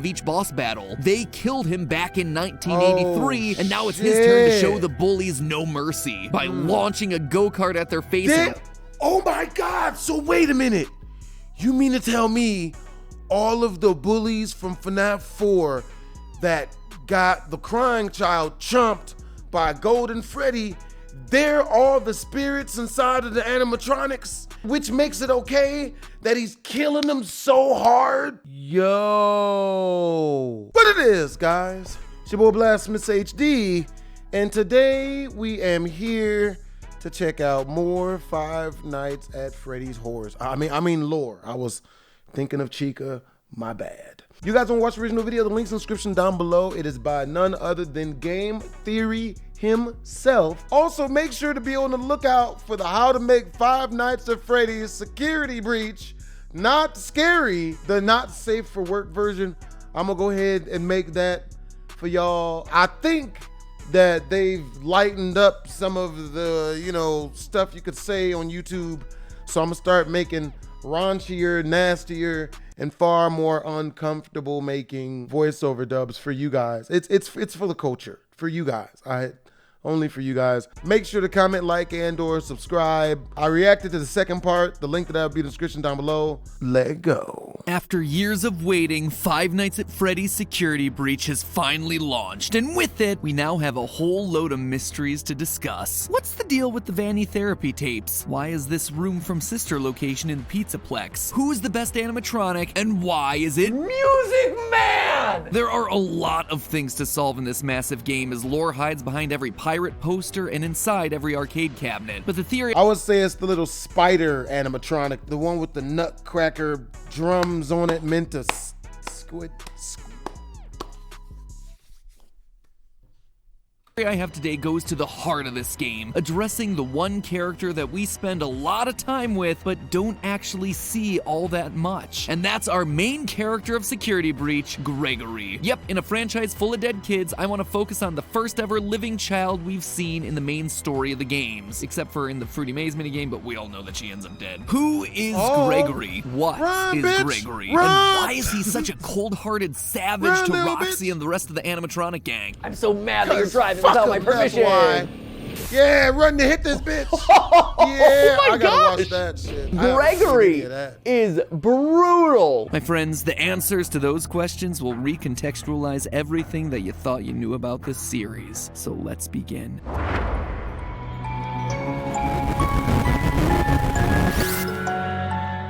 of each boss battle. They killed him back in 1983, and now it's his turn to show the bullies no mercy by launching a go-kart at their face. Oh my God, so wait a minute. You mean to tell me all of the bullies from FNAF 4 that got the crying child chomped by Golden Freddy, they're all the spirits inside of the animatronics, which makes it okay that he's killing them so hard? Yo. But it is, guys. It's your boy BlastphamousHD, and today we am here to check out more Five Nights at Freddy's horrors. I mean lore. I was thinking of Chica, my bad. You guys want to watch the original video? The link's in the description down below. It is by none other than Game Theory himself. Also, make sure to be on the lookout for the How to Make Five Nights at Freddy's Security Breach Not Scary, the not safe for work version. I'm gonna go ahead and make that for y'all. I think that they've lightened up some of the, stuff you could say on YouTube. So I'm gonna start making raunchier, nastier, and far more uncomfortable making voiceover dubs for you guys. It's for the culture, for you guys. Only for you guys. Make sure to comment, like, and/or subscribe. I reacted to the second part. The link to that will be in the description down below. Let go. After years of waiting, Five Nights at Freddy's Security Breach has finally launched, and with it, we now have a whole load of mysteries to discuss. What's the deal with the Vanny therapy tapes? Why is this room from Sister location in the Pizzaplex? Who is the best animatronic, and why is it Music Man? There are a lot of things to solve in this massive game, as lore hides behind every pirate poster and inside every arcade cabinet. But the theory— I would say it's the little spider animatronic, the one with the nutcracker drums on it meant to squid. I have today goes to the heart of this game, addressing the one character that we spend a lot of time with but don't actually see all that much. And that's our main character of Security Breach, Gregory. Yep, in a franchise full of dead kids, I want to focus on the first ever living child we've seen in the main story of the games, except for in the Fruity Maze minigame, but we all know that she ends up dead. Who is Gregory? What is Gregory? And why is he such a cold-hearted savage to Roxy and the rest of the animatronic gang? I'm so mad that you're driving without my permission. Yeah, run to hit this bitch. Yeah, I gotta watch that shit. Gregory is brutal. My friends, the answers to those questions will recontextualize everything that you thought you knew about this series. So let's begin.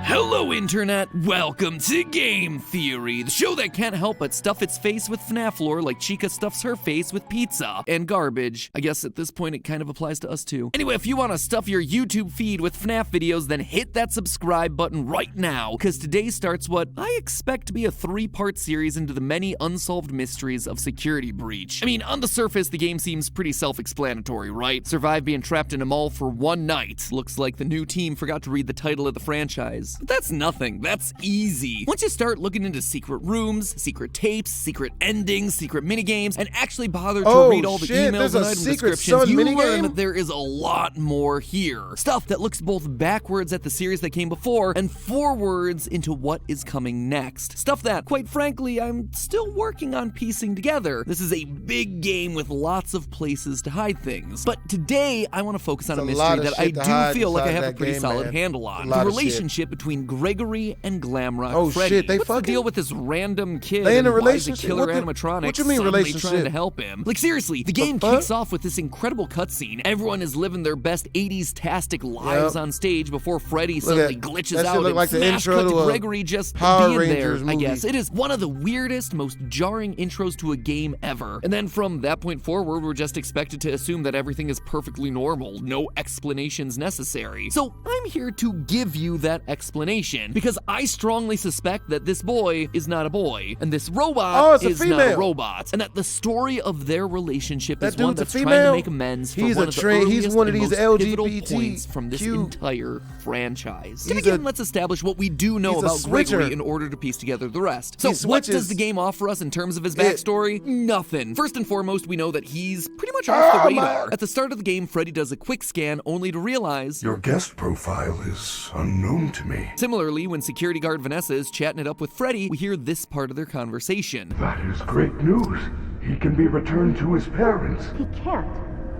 Hello, Internet! Welcome to Game Theory, the show that can't help but stuff its face with FNAF lore like Chica stuffs her face with pizza and garbage. I guess at this point it kind of applies to us too. Anyway, if you want to stuff your YouTube feed with FNAF videos, then hit that subscribe button right now, because today starts what I expect to be a 3-part series into the many unsolved mysteries of Security Breach. I mean, on the surface, the game seems pretty self-explanatory, right? Survive being trapped in a mall for one night. Looks like the new team forgot to read the title of the franchise. But that's nothing. That's easy. Once you start looking into secret rooms, secret tapes, secret endings, secret minigames, and actually bother to read all the emails and item descriptions, you learn that there is a lot more here. Stuff that looks both backwards at the series that came before and forwards into what is coming next. Stuff that, quite frankly, I'm still working on piecing together. This is a big game with lots of places to hide things. But today, I want to focus on a mystery that I do feel like I have a pretty solid handle on. The relationship between Gregory and Glamrock Freddy. Shit, they What's fucking the deal with this random kid? They in a and why is relationship? a killer animatronic what you mean suddenly relationship? trying to help him? Like seriously, the game kicks off with this incredible cutscene. Everyone is living their best 80s-tastic lives on stage before Freddy suddenly glitches out and like smash cut to Gregory just Power being Rangers there, movie. I guess. It is one of the weirdest, most jarring intros to a game ever. And then from that point forward, we're just expected to assume that everything is perfectly normal, no explanations necessary. So I'm here to give you that explanation, because I strongly suspect that this boy is not a boy, and this robot is not a robot, and that the story of their relationship is one that's trying to make amends for one of the earliest and most pivotal points from this entire franchise. To begin, let's establish what we do know about Gregory in order to piece together the rest. So what does the game offer us in terms of his backstory? Nothing. First and foremost, we know that he's pretty much off the radar. At the start of the game, Freddy does a quick scan only to realize your guest profile is unknown to me. Similarly, Similarly, when security guard Vanessa is chatting it up with Freddy, we hear this part of their conversation. That is great news. He can be returned to his parents. He can't.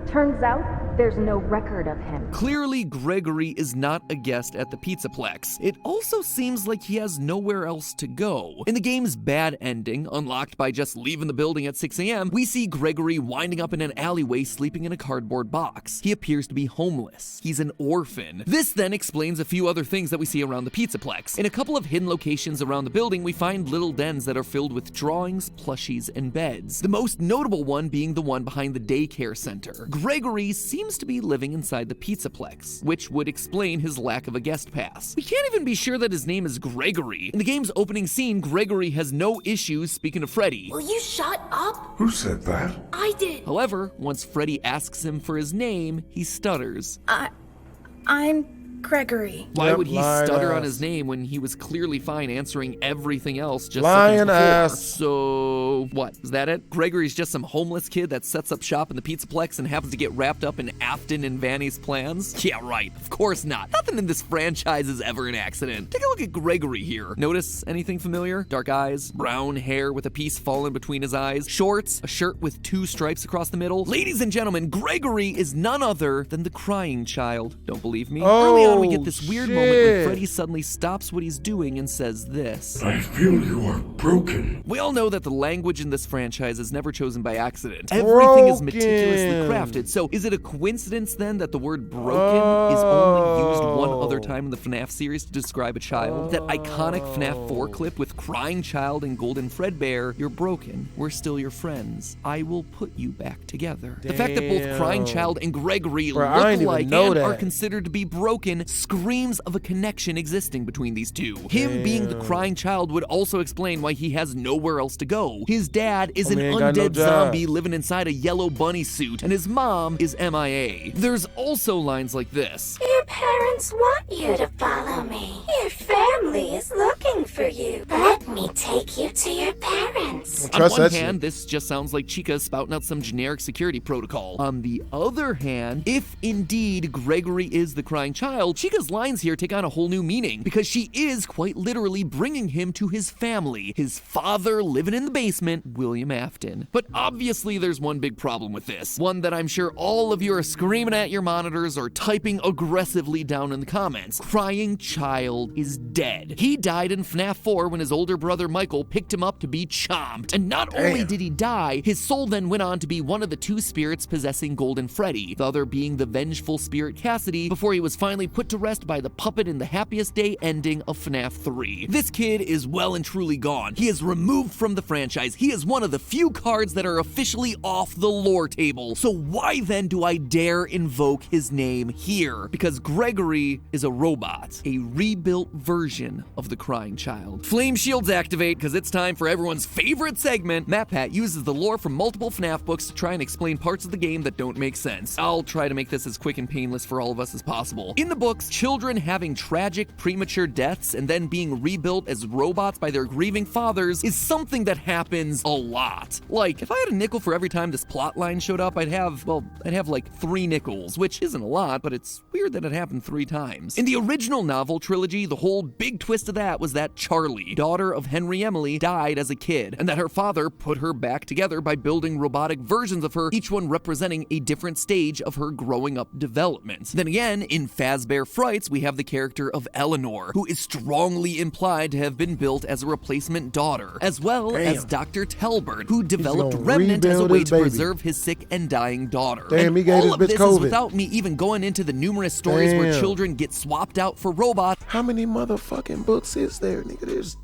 Turns out, there's no record of him. Clearly, Gregory is not a guest at the Pizzaplex. It also seems like he has nowhere else to go. In the game's bad ending, unlocked by just leaving the building at 6 a.m., we see Gregory winding up in an alleyway sleeping in a cardboard box. He appears to be homeless. He's an orphan. This then explains a few other things that we see around the Pizzaplex. In a couple of hidden locations around the building, we find little dens that are filled with drawings, plushies, and beds. The most notable one being the one behind the daycare center. Gregory seems to be living inside the Pizzaplex, which would explain his lack of a guest pass. We can't even be sure that his name is Gregory. In the game's opening scene, Gregory has no issues speaking to Freddy. Will you shut up? Who said that? I did. However, once Freddy asks him for his name, he stutters. I'm Gregory. Why Yep, would he lying stutter on ass. his name when he was clearly fine answering everything else just Lying seconds before? ass. So, what? Is that it? Gregory's just some homeless kid that sets up shop in the Pizzaplex and happens to get wrapped up in Afton and Vanny's plans? Yeah, right. Of course not. Nothing in this franchise is ever an accident. Take a look at Gregory here. Notice anything familiar? Dark eyes, brown hair with a piece fallen between his eyes, shorts, a shirt with 2 stripes across the middle. Ladies and gentlemen, Gregory is none other than the crying child. Don't believe me? Early on, we get this weird moment when shit. Freddy suddenly stops what he's doing and says this. I feel you are broken. We all know that the language in this franchise is never chosen by accident. Everything is meticulously crafted. So is it a coincidence then that the word broken is only used one other time in the FNAF series to describe a child? That iconic FNAF 4 clip with crying child and golden Fredbear, you're broken, we're still your friends. I will put you back together. The fact that both crying child and Gregory Bro, I look didn't even alike know and that. are considered to be broken screams of a connection existing between these two. Him being the crying child would also explain why he has nowhere else to go. His dad is an Homie ain't got no undead job. zombie living inside a yellow bunny suit, and his mom is MIA. There's also lines like this. Your parents want you to follow me. Your family is looking for you. Let me take you to your parents. On Trust one that hand, shit. this just sounds like Chica spouting out some generic security protocol. On the other hand, if indeed Gregory is the crying child, Chica's lines here take on a whole new meaning, because she is quite literally bringing him to his family, his father living in the basement, William Afton. But obviously there's one big problem with this, one that I'm sure all of you are screaming at your monitors or typing aggressively down in the comments. Crying child is dead. He died in FNAF 4 when his older brother Michael picked him up to be chomped. And not only did he die, his soul then went on to be one of the 2 spirits possessing Golden Freddy, the other being the vengeful spirit Cassidy, before he was finally put to rest by the puppet in the happiest day ending of FNAF 3. This kid is well and truly gone. He is removed from the franchise. He is one of the few cards that are officially off the lore table. So why then do I dare invoke his name here? Because Gregory is a robot, a rebuilt version of the crying child. Flame shields activate, because it's time for everyone's favorite segment. MatPat uses the lore from multiple FNAF books to try and explain parts of the game that don't make sense. I'll try to make this as quick and painless for all of us as possible. In the books, children having tragic premature deaths and then being rebuilt as robots by their grieving fathers is something that happens a lot. Like, if I had a nickel for every time this plot line showed up, I'd have like 3 nickels, which isn't a lot, but it's weird that it happened 3 times. In the original novel trilogy, the whole big twist of that was that Charlie, daughter of Henry Emily, died as a kid, and that her father put her back together by building robotic versions of her, each one representing a different stage of her growing up development. Then again, in Fazbear Frights, we have the character of Eleanor, who is strongly implied to have been built as a replacement daughter, as well as Dr. Telbert, who developed gonna Remnant as a rebuild way his to baby. preserve his sick and dying daughter. Damn, and he gave all his of bitch this is COVID. without me even going into the numerous stories where Damn. children get swapped out for robots. How many motherfucking books is there, nigga? There's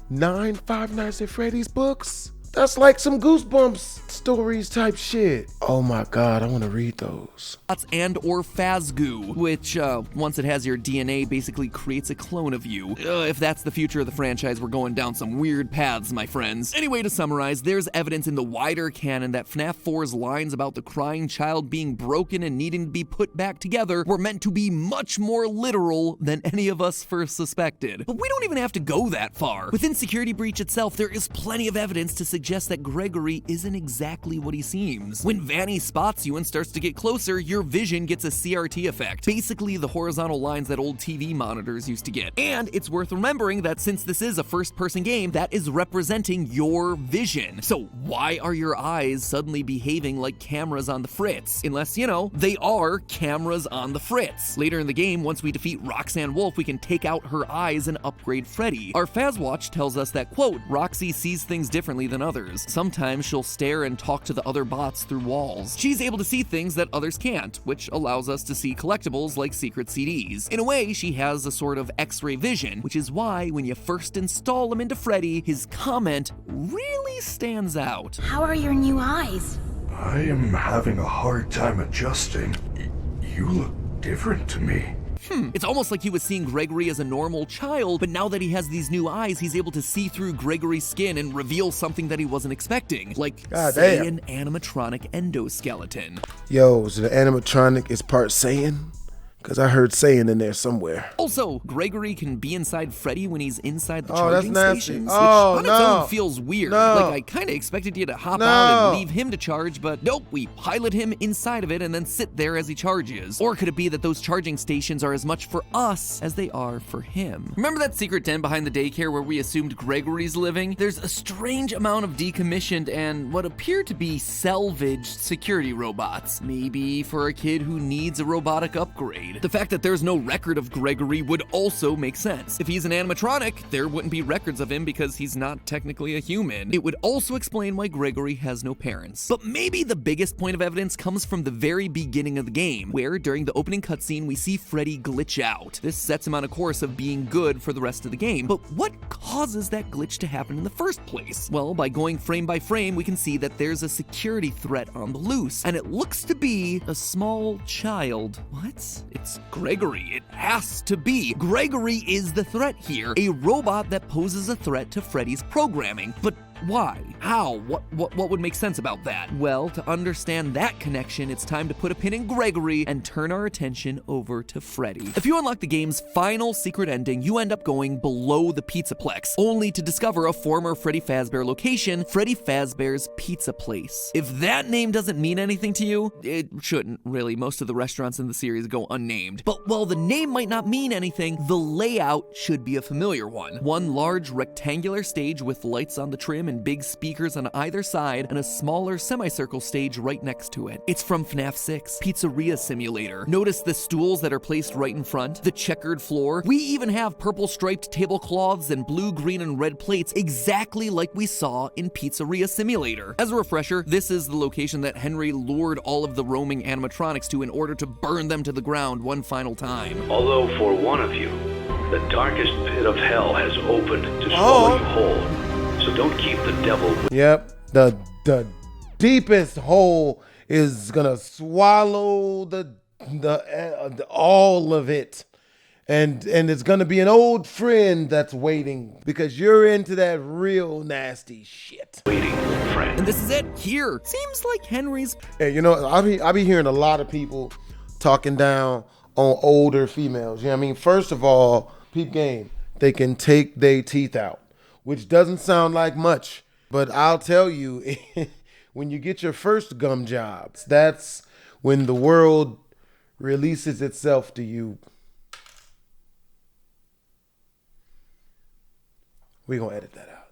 9 Five Nights at Freddy's books. That's like some Goosebumps stories type shit. Oh my God, I want to read those. And or Phasgoo, which, once it has your DNA, basically creates a clone of you. If that's the future of the franchise, we're going down some weird paths, my friends. Anyway, to summarize, there's evidence in the wider canon that FNAF 4's lines about the crying child being broken and needing to be put back together were meant to be much more literal than any of us first suspected. But we don't even have to go that far. Within Security Breach itself, there is plenty of evidence to suggest suggests that Gregory isn't exactly what he seems. When Vanny spots you and starts to get closer, your vision gets a CRT effect, basically the horizontal lines that old TV monitors used to get. And it's worth remembering that since this is a first-person game, that is representing your vision. So why are your eyes suddenly behaving like cameras on the fritz? Unless, you know, they are cameras on the fritz. Later in the game, once we defeat Roxanne Wolf, we can take out her eyes and upgrade Freddy. Our Fazwatch tells us that, quote, Roxy sees things differently than others. Sometimes she'll stare and talk to the other bots through walls. She's able to see things that others can't, which allows us to see collectibles like secret CDs. In a way, she has a sort of X-ray vision, which is why when you first install him into Freddy, his comment really stands out. How are your new eyes? I am having a hard time adjusting. You look different to me. It's almost like he was seeing Gregory as a normal child, but now that he has these new eyes, he's able to see through Gregory's skin and reveal something that he wasn't expecting. Like, say, an animatronic endoskeleton. Yo, so the animatronic is part Saiyan? Because I heard Saiyan in there somewhere. Also, Gregory can be inside Freddy when he's inside the that's charging nasty. stations, which Oh, on its own feels weird. Like, I kind of expected you to hop out and leave him to charge, but nope, we pilot him inside of it and then sit there as he charges. Or could it be that those charging stations are as much for us as they are for him? Remember that secret den behind the daycare where we assumed Gregory's living? There's a strange amount of decommissioned and what appear to be salvaged security robots. Maybe for a kid who needs a robotic upgrade. The fact that there's no record of Gregory would also make sense. If he's an animatronic, there wouldn't be records of him because he's not technically a human. It would also explain why Gregory has no parents. But maybe the biggest point of evidence comes from the very beginning of the game, where during the opening cutscene we see Freddy glitch out. This sets him on a course of being good for the rest of the game. But what causes that glitch to happen in the first place? Well, by going frame by frame, we can see that there's a security threat on the loose, and it looks to be a small child. What? It's Gregory. It has to be. Gregory is the threat here, a robot that poses a threat to Freddy's programming. But why? How? What would make sense about that? Well, to understand that connection, it's time to put a pin in Gregory and turn our attention over to Freddy. If you unlock the game's final secret ending, you end up going below the Pizzaplex, only to discover a former Freddy Fazbear location, Freddy Fazbear's Pizza Place. If that name doesn't mean anything to you, it shouldn't really. Most of the restaurants in the series go unnamed. But while the name might not mean anything, the layout should be a familiar one. One large rectangular stage with lights on the trim and big speakers on either side, and a smaller semicircle stage right next to it. It's from FNAF 6, Pizzeria Simulator. Notice the stools that are placed right in front, the checkered floor. We even have purple striped tablecloths and blue, green, and red plates, exactly like we saw in Pizzeria Simulator. As a refresher, this is the location that Henry lured all of the roaming animatronics to in order to burn them to the ground one final time. Although for one of you, the darkest pit of hell has opened to swallow you whole. So don't keep the devil. Yep, the deepest hole is gonna swallow the all of it, and it's gonna be an old friend that's waiting because you're into that real nasty shit. Waiting, friend. And this is it here. Seems like Henry's. Hey, you know, I be hearing a lot of people talking down on older females. You know what I mean? First of all, peep game, they can take their teeth out, which doesn't sound like much, but I'll tell you, when you get your first gum job, that's when the world releases itself to you. We're gonna edit that out.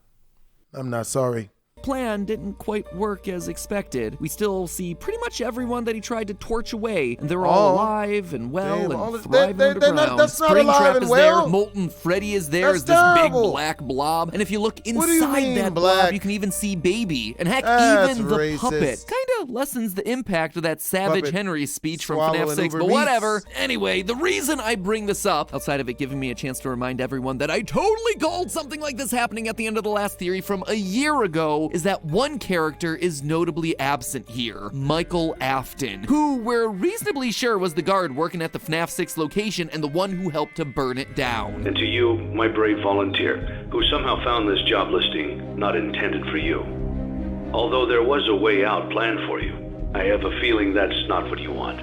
I'm not sorry. Plan didn't quite work as expected. We still see pretty much everyone that he tried to torch away, and they're all alive and well and thriving underground. That's not alive and well. There, Molten Freddy is there as That's this terrible. big black blob, and if you look What do you inside mean, that black? blob, you can even see Baby, and heck, That's even the racist. puppet. Kinda lessens the impact of that Savage Puppet Henry speech from swallowing FNAF 6, Uber but meats. whatever. Anyway, the reason I bring this up, outside of it giving me a chance to remind everyone that I totally called something like this happening at the end of the last theory from a year ago, is that one character is notably absent here, Michael Afton, who we're reasonably sure was the guard working at the FNAF 6 location and the one who helped to burn it down. And to you, my brave volunteer, who somehow found this job listing not intended for you. Although there was a way out planned for you, I have a feeling that's not what you want.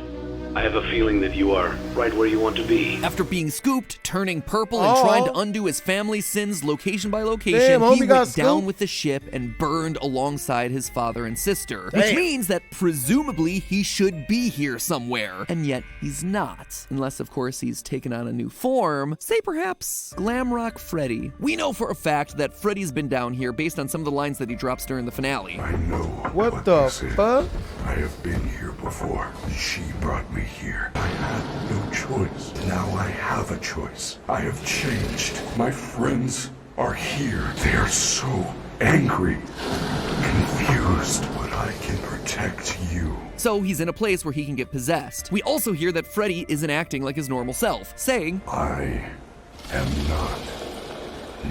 I have a feeling that you are right where you want to be. After being scooped, turning purple, and trying to undo his family's sins location by location, Damn, he homie got went down scooped. with the ship and burned alongside his father and sister. Which Damn. means that presumably he should be here somewhere, and yet he's not. Unless, of course, he's taken on a new form, say perhaps Glamrock Freddy. We know for a fact that Freddy's been down here based on some of the lines that he drops during the finale. I know What the this is. fuck? I have been here before. She brought me here. I had no choice. Now I have a choice. I have changed. My friends are here. They are so angry, confused, but I can protect you. So he's in a place where he can get possessed. We also hear that Freddy isn't acting like his normal self, saying, I am not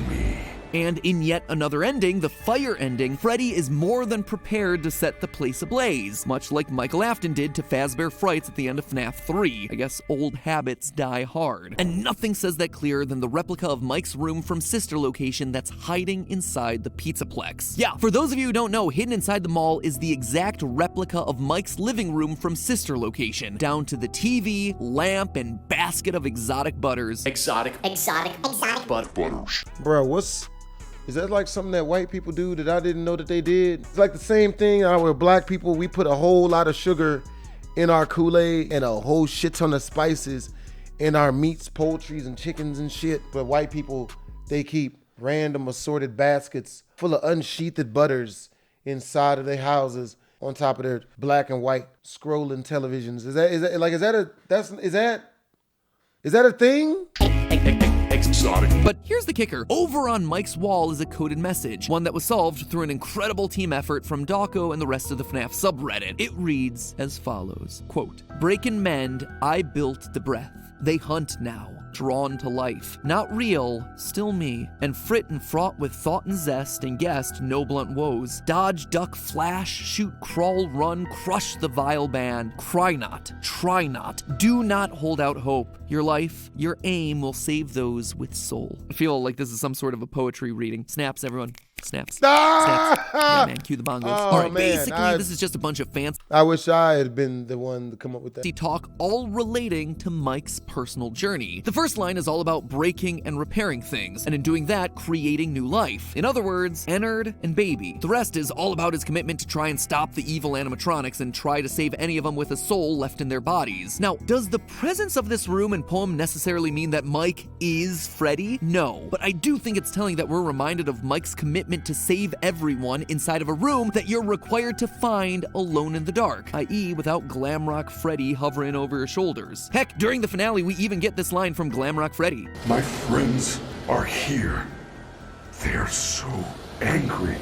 me. and in yet another ending, the fire ending, Freddy is more than prepared to set the place ablaze, much like Michael Afton did to Fazbear Frights at the end of FNAF 3. I guess old habits die hard. And nothing says that clearer than the replica of Mike's room from Sister Location that's hiding inside the Pizzaplex. Yeah, for those of you who don't know, hidden inside the mall is the exact replica of Mike's living room from Sister Location, down to the TV, lamp, and basket of exotic butters. Exotic butters. Bro, is that like something that white people do that I didn't know that they did? It's like the same thing where black people, we put a whole lot of sugar in our Kool-Aid and a whole shit ton of spices in our meats, poultries, and chickens and shit. But white people, they keep random assorted baskets full of unsheathed butters inside of their houses on top of their black and white scrolling televisions. Is that a thing? Exotic. But here's the kicker. Over on Mike's wall is a coded message, one that was solved through an incredible team effort from Dawko and the rest of the FNAF subreddit. It reads as follows, quote, "Break and mend, I built the breath. They hunt now, drawn to life. Not real, still me. And frit and fraught with thought and zest, and guessed no blunt woes. Dodge, duck, flash, shoot, crawl, run, crush the vile band. Cry not, try not, do not hold out hope. Your life, your aim will save those with soul." I feel like this is some sort of a poetry reading. Snaps, everyone. Snaps. Snaps. Yeah, man, cue the bongos. All right, basically, this is just a bunch of fancy I wish I had been the one to come up with that. talk, all relating to Mike's personal journey. The first line is all about breaking and repairing things, and in doing that, creating new life. In other words, Ennard and Baby. The rest is all about his commitment to try and stop the evil animatronics and try to save any of them with a soul left in their bodies. Now, does the presence of this room and poem necessarily mean that Mike is Freddy? No, but I do think it's telling that we're reminded of Mike's commitment to save everyone inside of a room that you're required to find alone in the dark, i.e. without Glamrock Freddy hovering over your shoulders. Heck, during the finale, we even get this line from Glamrock Freddy. My friends are here. They are so angry,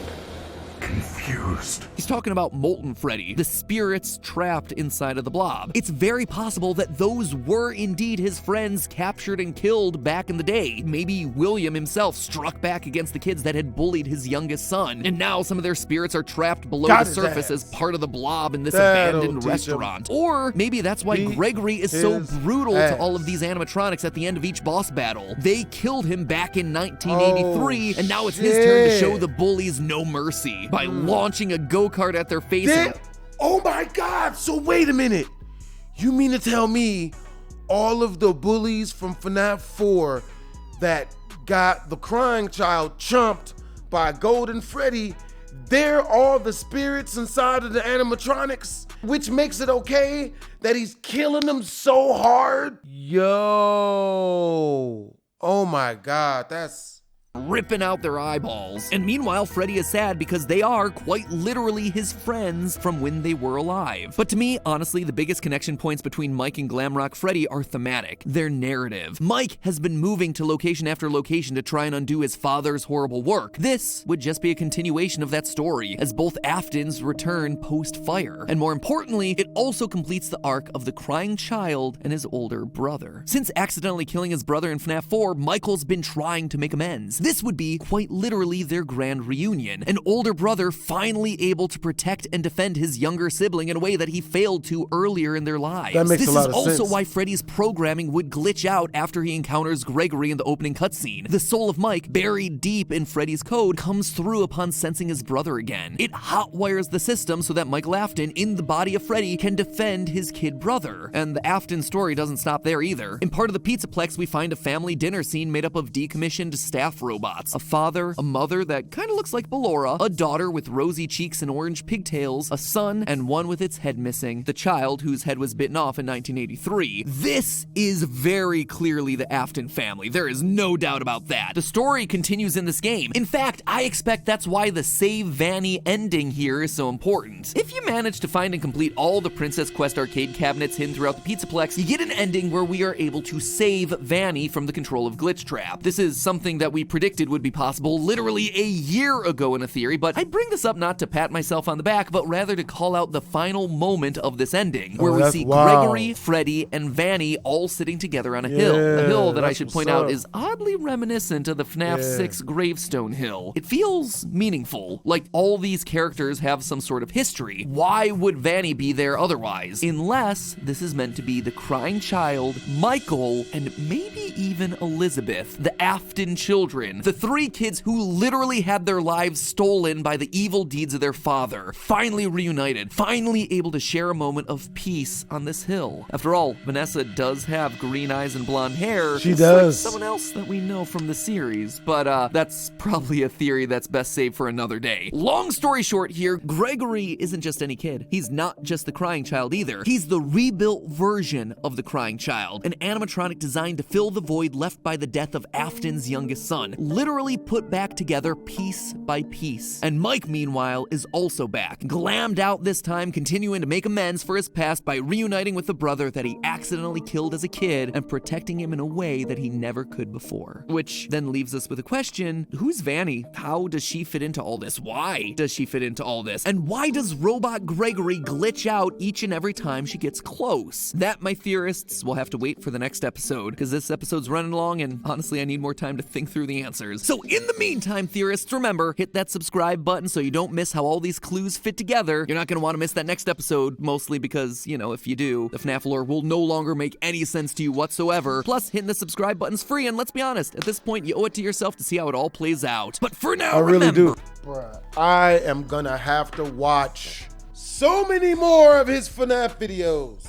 confused. He's talking about Molten Freddy, the spirits trapped inside of the blob. It's very possible that those were indeed his friends captured and killed back in the day. Maybe William himself struck back against the kids that had bullied his youngest son, and now some of their spirits are trapped below the surface as part of the blob in this abandoned restaurant. Or maybe that's why Gregory is so brutal to all of these animatronics at the end of each boss battle. They killed him back in 1983, and now it's his turn to show the bullies no mercy by launching a go-kart at their faces. Oh my God, so wait a minute. You mean to tell me all of the bullies from FNAF 4 that got the crying child chumped by Golden Freddy, they're all the spirits inside of the animatronics, which makes it okay that he's killing them so hard? Yo, oh my God, that's... ripping out their eyeballs. And meanwhile, Freddy is sad because they are quite literally his friends from when they were alive. But to me, honestly, the biggest connection points between Mike and Glamrock Freddy are thematic. Their narrative. Mike has been moving to location after location to try and undo his father's horrible work. This would just be a continuation of that story, as both Aftons return post-fire. And more importantly, it also completes the arc of the crying child and his older brother. Since accidentally killing his brother in FNAF 4, Michael's been trying to make amends. This would be quite literally their grand reunion. An older brother finally able to protect and defend his younger sibling in a way that he failed to earlier in their lives. That makes a lot of sense. This is also why Freddy's programming would glitch out after he encounters Gregory in the opening cutscene. The soul of Mike, buried deep in Freddy's code, comes through upon sensing his brother again. It hotwires the system so that Michael Afton, in the body of Freddy, can defend his kid brother. And the Afton story doesn't stop there either. In part of the Pizzaplex, we find a family dinner scene made up of decommissioned staff robots. A father, a mother that kind of looks like Ballora, a daughter with rosy cheeks and orange pigtails, a son, and one with its head missing. The child whose head was bitten off in 1983. This is very clearly the Afton family. There is no doubt about that. The story continues in this game. In fact, I expect that's why the Save Vanny ending here is so important. If you manage to find and complete all the Princess Quest arcade cabinets hidden throughout the Pizzaplex, you get an ending where we are able to save Vanny from the control of Glitch Trap. This is something that we predicted would be possible literally a year ago in a theory, but I bring this up not to pat myself on the back, but rather to call out the final moment of this ending, where we see Gregory, Freddy, and Vanny all sitting together on a hill. A hill that I should point out is oddly reminiscent of the FNAF 6 gravestone hill. It feels meaningful, like all these characters have some sort of history. Why would Vanny be there otherwise? Unless this is meant to be the crying child, Michael, and maybe even Elizabeth, the Afton children, the three kids who literally had their lives stolen by the evil deeds of their father, finally reunited, finally able to share a moment of peace on this hill. After all, Vanessa does have green eyes and blonde hair. She does. Like someone else that we know from the series, but that's probably a theory that's best saved for another day. Long story short here, Gregory isn't just any kid. He's not just the crying child either. He's the rebuilt version of the crying child, an animatronic designed to fill the void left by the death of Afton's youngest son, literally put back together piece by piece. And Mike, meanwhile, is also back, glammed out this time, continuing to make amends for his past by reuniting with the brother that he accidentally killed as a kid and protecting him in a way that he never could before. Which then leaves us with a question: who's Vanny? How does she fit into all this? Why does she fit into all this? And why does Robot Gregory glitch out each and every time she gets close? That, my theorists, will have to wait for the next episode, because this episode's running long and honestly I need more time to think through the answers. So in the meantime, theorists, remember, hit that subscribe button so you don't miss how all these clues fit together. You're not going to want to miss that next episode, mostly because, you know, if you do, the FNAF lore will no longer make any sense to you whatsoever. Plus, hitting the subscribe button's free, and let's be honest, at this point, you owe it to yourself to see how it all plays out. But for now, I really remember, do. Bruh, I am gonna have to watch so many more of his FNAF videos.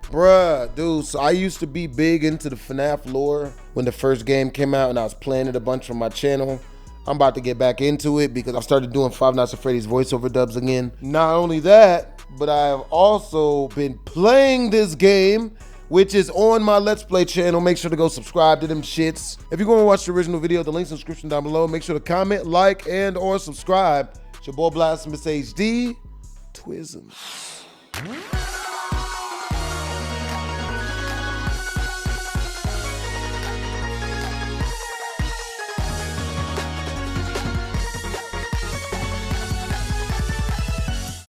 Bruh, dude, so I used to be big into the FNAF lore when the first game came out and I was playing it a bunch on my channel. I'm about to get back into it because I started doing Five Nights at Freddy's voiceover dubs again. Not only that, but I have also been playing this game, which is on my Let's Play channel. Make sure to go subscribe to them shits. If you're going to watch the original video, the link's in the description down below. Make sure to comment, like, and or subscribe. It's your boy BlastphamousHD. Twism.